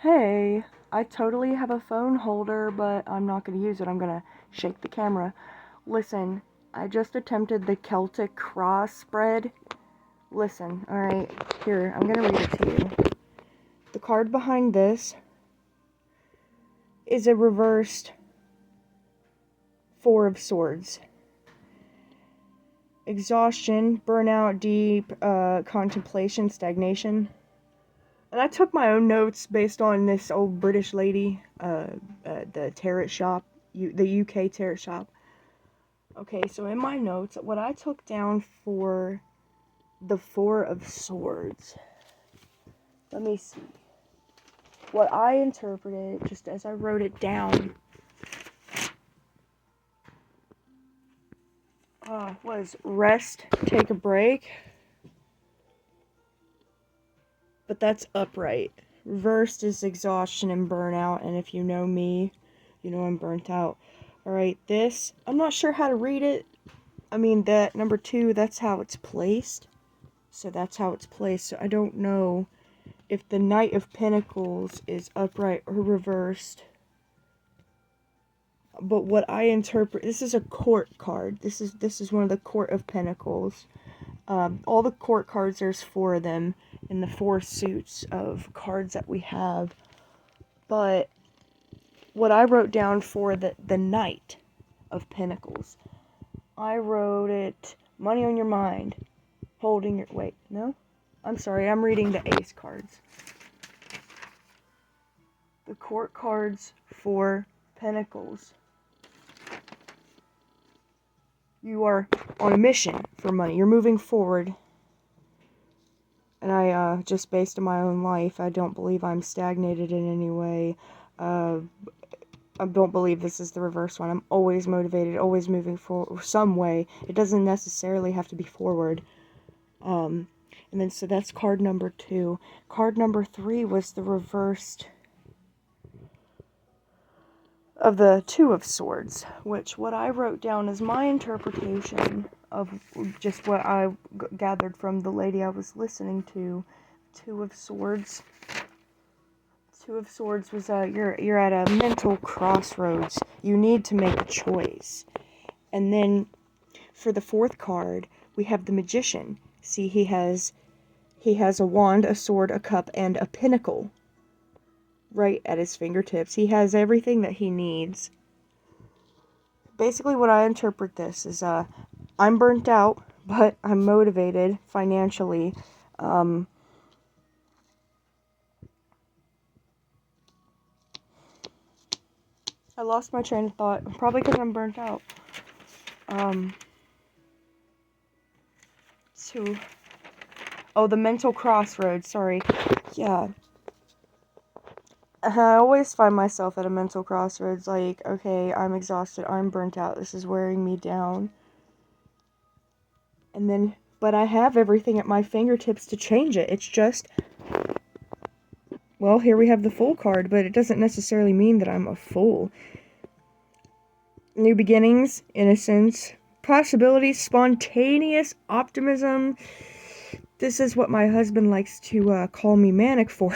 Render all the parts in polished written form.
Hey, I totally have a phone holder, but I'm not going to use it. I'm going to shake the camera. Listen, I just attempted the Celtic Cross Spread. Listen, alright, here, I'm going to read it to you. The card behind this is a reversed Four of Swords. Exhaustion, burnout, deep, contemplation, stagnation. And I took my own notes based on this old British lady, the tarot shop, the UK tarot shop. Okay, so in my notes, what I took down for the Four of Swords, let me see. What I interpreted, just as I wrote it down, was rest, take a break. But that's upright. Reversed is exhaustion and burnout, and if you know me, you know I'm burnt out. Alright, this, I'm not sure how to read it. I mean, that number 2, that's how it's placed. So that's how it's placed. So I don't know if the Knight of Pentacles is upright or reversed. But what I interpret, this is a court card. This is one of the Court of Pentacles. All the court cards, there's 4 of them in the 4 suits of cards that we have. But what I wrote down for the Knight of Pentacles, I wrote it, money on your mind, holding your, wait, no? I'm sorry, I'm reading the Ace cards. The court cards for Pentacles. You are on a mission for money. You're moving forward. And I, just based on my own life, I don't believe I'm stagnated in any way. I don't believe this is the reverse one. I'm always motivated, always moving forward some way. It doesn't necessarily have to be forward. And then, so that's card number 2. Card number 3 was the reversed of the Two of Swords, which what I wrote down is my interpretation of just what I gathered from the lady I was listening to. Two of Swords. Two of Swords was you're at a mental crossroads. You need to make a choice. And then for the 4th card, we have the Magician. See, he has a wand, a sword, a cup, and a pinnacle right at his fingertips. He has everything that he needs. Basically, what I interpret this is, I'm burnt out, but I'm motivated financially. I lost my train of thought, probably because I'm burnt out. The mental crossroads, sorry. Yeah. I always find myself at a mental crossroads, like, okay, I'm exhausted, I'm burnt out, this is wearing me down. And then, but I have everything at my fingertips to change it. It's just, well, here we have the Fool card, but it doesn't necessarily mean that I'm a fool. New beginnings, innocence, possibilities, spontaneous optimism. This is what my husband likes to call me manic for.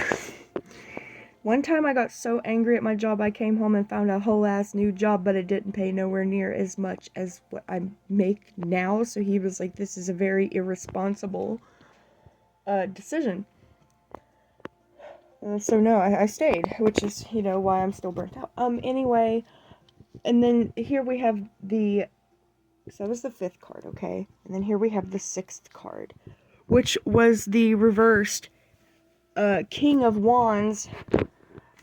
One time I got so angry at my job, I came home and found a whole ass new job, but it didn't pay nowhere near as much as what I make now. So he was like, this is a very irresponsible decision. So no, I stayed, which is, why I'm still burnt out. Anyway, and then here we have so that was the 5th card, okay? And then here we have the 6th card, which was the reversed King of Wands.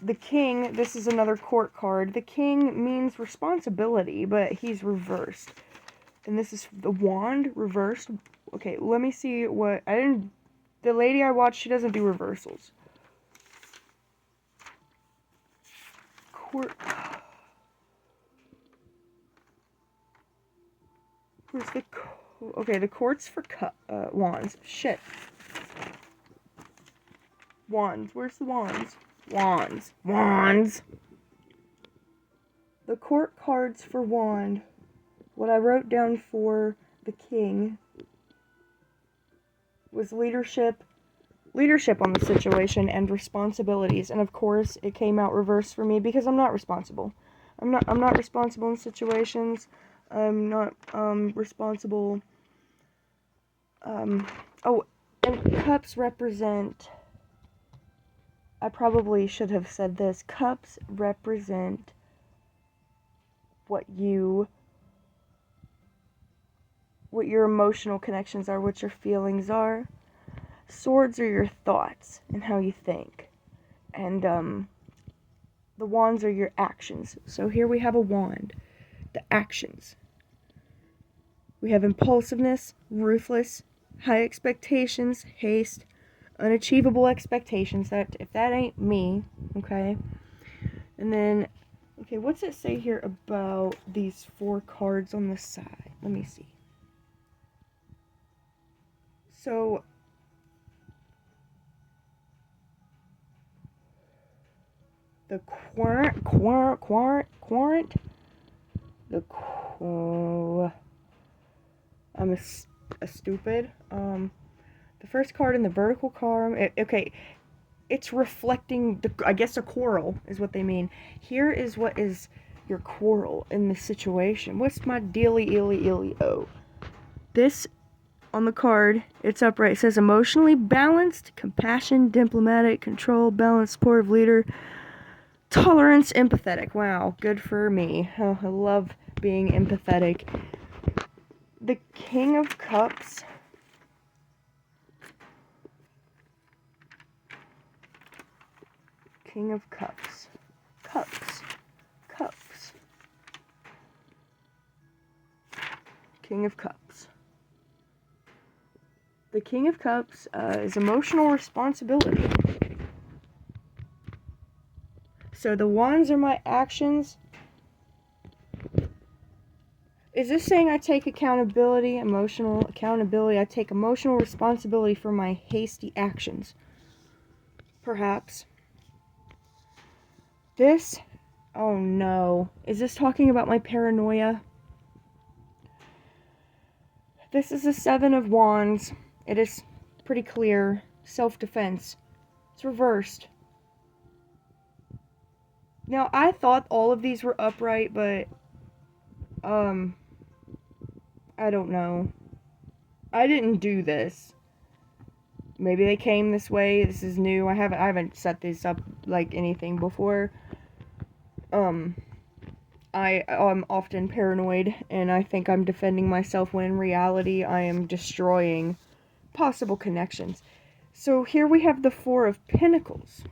The King, this is another court card. The King means responsibility, but he's reversed. And this is the Wand reversed. Okay, let me see what, the lady I watched, she doesn't do reversals. Court. Where's the, okay, the court's for wands. Shit. Wands, where's the wands? Wands. The court cards for wand. What I wrote down for the King was leadership, leadership on the situation and responsibilities. And of course, it came out reverse for me because I'm not responsible. I'm not responsible in situations. I'm not responsible. Oh, and cups represent, I probably should have said this. Cups represent what your emotional connections are, what your feelings are. Swords are your thoughts and how you think. And the wands are your actions. So here we have a wand. The actions. We have impulsiveness, ruthless, high expectations, haste, unachievable expectations. That if that ain't me, okay. And then, okay, what's it say here about these 4 cards on the side? Let me see. So, the I'm a stupid. The first card in the vertical column, okay, it's reflecting, I guess a quarrel is what they mean. Here is what is your quarrel in the situation. What's my dealy-illy-illy-o? This, on the card, it's upright. It says emotionally balanced, compassion, diplomatic, control, balanced, supportive leader, tolerance, empathetic. Wow, good for me. Oh, I love being empathetic. The King of Cups. King of Cups. Cups. Cups. King of Cups. The King of Cups is emotional responsibility. So the wands are my actions. Is this saying I take accountability, emotional accountability? I take emotional responsibility for my hasty actions. Perhaps. This, oh no. Is this talking about my paranoia? This is a 7 of Wands. It is pretty clear. Self-defense. It's reversed. Now, I thought all of these were upright, but, I don't know. I didn't do this. Maybe they came this way. This is new. I haven't set this up like anything before. I'm often paranoid, and I think I'm defending myself when in reality I am destroying possible connections. So here we have the 4 of Pentacles.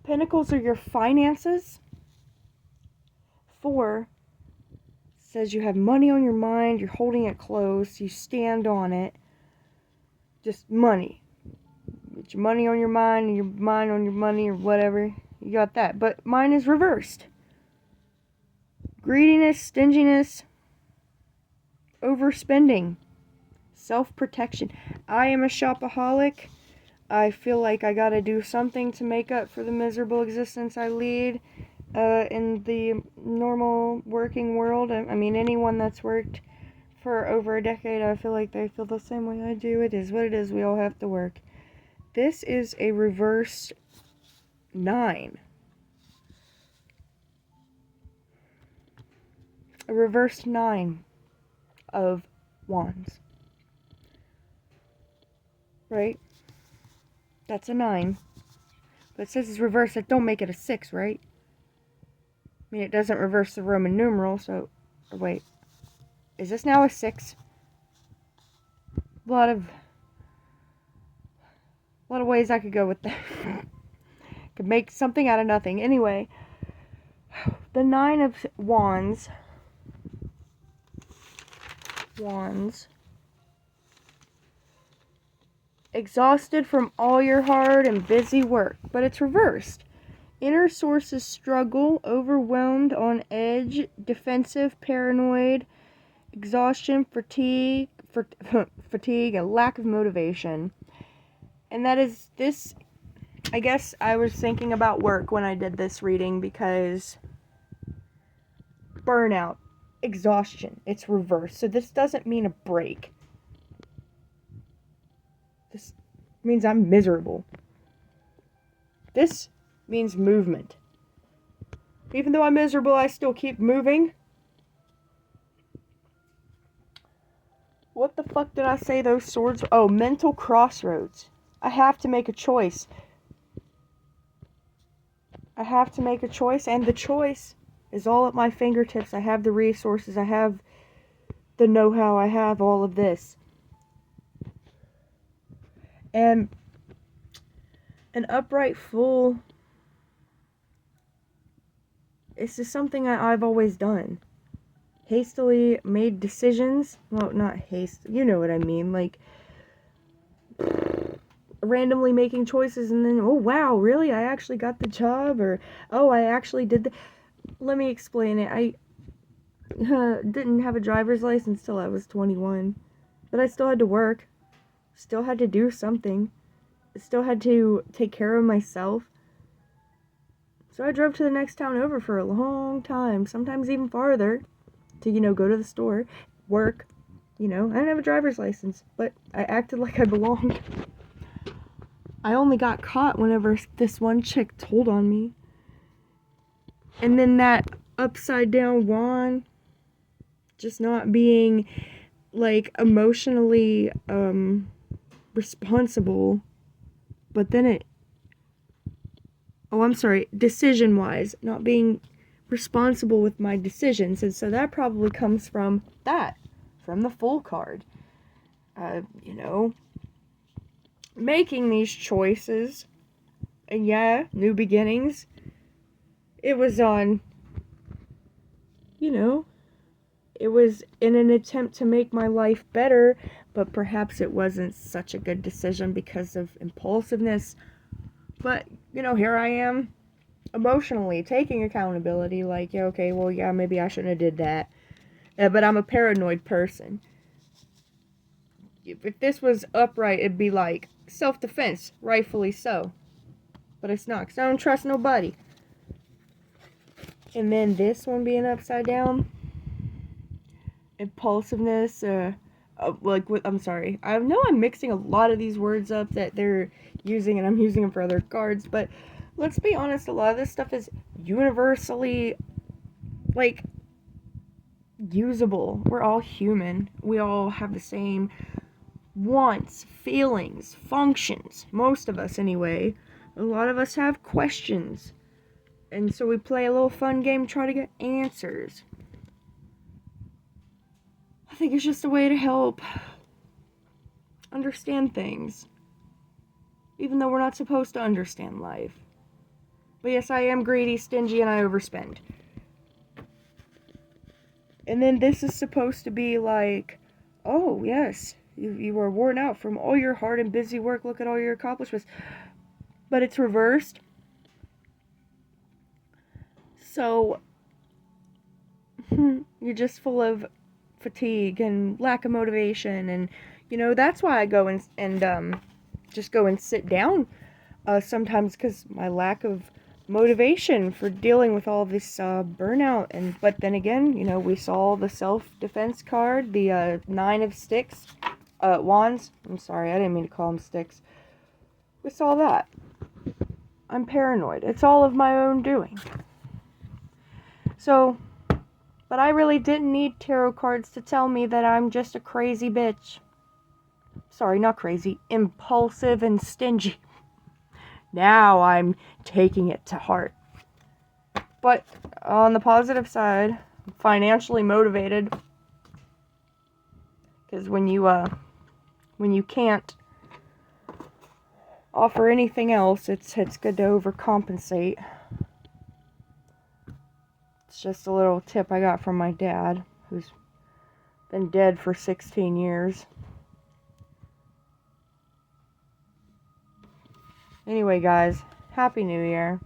Pentacles are your finances. 4 says you have money on your mind, you're holding it close, you stand on it. Just money. Get your money on your mind, and your mind on your money, or whatever. You got that. But mine is reversed. Greediness, stinginess, overspending, self-protection. I am a shopaholic. I feel like I gotta do something to make up for the miserable existence I lead in the normal working world. I mean, anyone that's worked for over a decade, I feel like they feel the same way I do. It is what it is. We all have to work. This is a reversed 9. A reversed 9 of Wands. Right? That's a 9. But it says it's reversed. That don't make it a 6, right? I mean, it doesn't reverse the Roman numeral, so... Or wait. Is this now a 6? A lot of ways I could go with that. Could make something out of nothing. Anyway, the 9 of Wands. Exhausted from all your hard and busy work, but it's reversed. Inner sources struggle, overwhelmed, on edge, defensive, paranoid, exhaustion, fatigue, and lack of motivation. And that is this. I guess I was thinking about work when I did this reading because burnout, exhaustion, it's reversed. So this doesn't mean a break. means I'm miserable. This means movement. Even though I'm miserable, I still keep moving. What the fuck did I say those swords? Oh, mental crossroads. I have to make a choice. I have to make a choice, and the choice is all at my fingertips. I have the resources. I have the know-how. I have all of this. And an upright fool, it's just something I've always done. Hastily made decisions. Well, not you know what I mean. Like, randomly making choices and then, oh wow, really? I actually got the job? Or, oh, I actually did Let me explain it. I didn't have a driver's license till I was 21. But I still had to work. Still had to do something. Still had to take care of myself. So I drove to the next town over for a long time. Sometimes even farther. To, go to the store. Work. I didn't have a driver's license. But I acted like I belonged. I only got caught whenever this one chick told on me. And then that upside down wand just not being, like, emotionally, responsible. But then decision-wise, not being responsible with my decisions. And so that probably comes from the Fool card. Making these choices, and yeah, new beginnings. It was on, it was in an attempt to make my life better, but perhaps it wasn't such a good decision because of impulsiveness. But, here I am, emotionally taking accountability, like, yeah, okay, well, yeah, maybe I shouldn't have did that. But I'm a paranoid person. If this was upright, it'd be like, self-defense, rightfully so. But it's not, because I don't trust nobody. And then this one being upside down, impulsiveness, I'm sorry. I know I'm mixing a lot of these words up that they're using, and I'm using them for other cards, but let's be honest, a lot of this stuff is universally, like, usable. We're all human. We all have the same wants, feelings, functions. Most of us, anyway. A lot of us have questions. And so we play a little fun game to try to get answers. I think it's just a way to help understand things. Even though we're not supposed to understand life. But yes, I am greedy, stingy, and I overspend. And then this is supposed to be like, oh, yes, you are worn out from all your hard and busy work. Look at all your accomplishments. But it's reversed. So, you're just full of fatigue and lack of motivation. And, that's why I go and just go and sit down sometimes, because my lack of motivation for dealing with all this burnout. But then again, we saw the self-defense card, the 9 of sticks, wands. I'm sorry, I didn't mean to call them sticks. We saw that. I'm paranoid. It's all of my own doing. So, but I really didn't need tarot cards to tell me that I'm just a crazy bitch. Sorry, not crazy. Impulsive and stingy. Now I'm taking it to heart. But on the positive side, I'm financially motivated. Because when you can't offer anything else, it's good to overcompensate. It's just a little tip I got from my dad, who's been dead for 16 years. Anyway, guys, Happy New Year.